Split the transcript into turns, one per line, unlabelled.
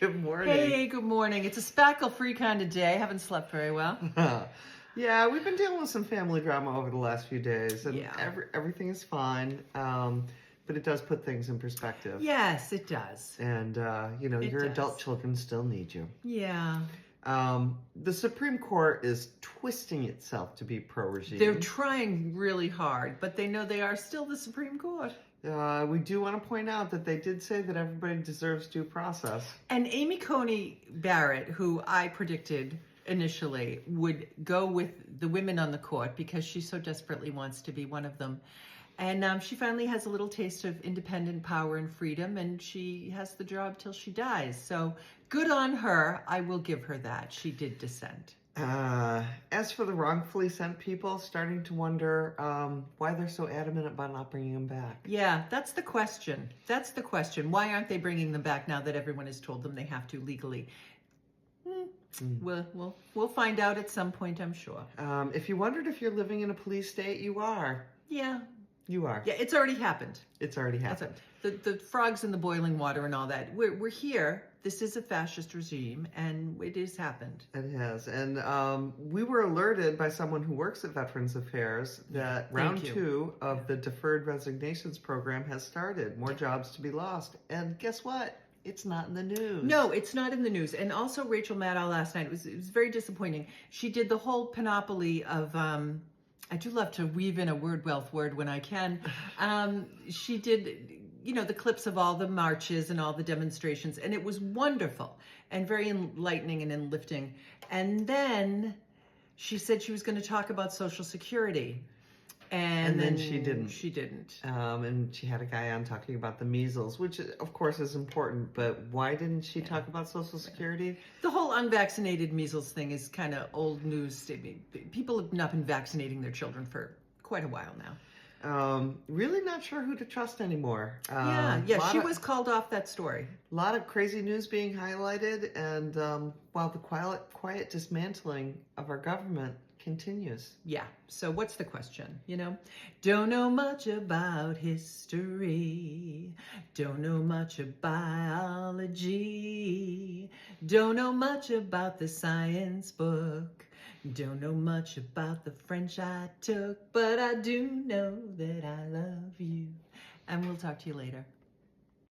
Good morning.
Hey, good morning. It's a spackle-free kind of day. I haven't slept very well.
Yeah, we've been dealing with some family drama over the last few days, and
Yeah.
everything is fine. But it does put things in perspective.
Yes, it does.
And
It
your adult
does.
children still need you.
Yeah.
The Supreme Court is twisting itself to be pro-regime.
They're trying really hard, but they know they are still the Supreme Court.
We do want to point out that they did say that everybody deserves due process.
And Amy Coney Barrett, who I predicted initially would go with the women on the court because she so desperately wants to be one of them. And she finally has a little taste of independent power and freedom, and she has the job till she dies. So good on her. I will give her that. She did dissent.
As for the wrongfully sent people, starting to wonder why they're so adamant about not bringing them back.
Yeah, that's the question. That's the question. Why aren't they bringing them back now that everyone has told them they have to legally? We'll find out at some point, I'm sure.
If you wondered if you're living in a police state, you are.
Yeah.
You are.
Yeah, it's already happened.
It's already happened.
The frogs in the boiling water and all that. We're here. This is a fascist regime, and it has happened.
It has. And we were alerted by someone who works at Veterans Affairs that round 2 of the Deferred Resignations Program has started. More jobs to be lost. And guess what? It's not in the news.
No, it's not in the news. And also Rachel Maddow last night, it was very disappointing. She did the whole panoply of... I do love to weave in a word wealth word when I can. She did, the clips of all the marches and all the demonstrations, and it was wonderful and very enlightening and enlifting. And then she said she was going to talk about Social Security. And then
she didn't.
She didn't.
And she had a guy on talking about the measles, which of course is important, but why didn't she talk about Social Security?
The whole unvaccinated measles thing is kind of old news. People have not been vaccinating their children for quite a while now.
Really not sure who to trust anymore.
She was called off that story.
A lot of crazy news being highlighted, and while the quiet dismantling of our government continues.
Yeah. So what's the question? Don't know much about history. Don't know much of biology. Don't know much about the science book. Don't know much about the French I took, but I do know that I love you. And we'll talk to you later.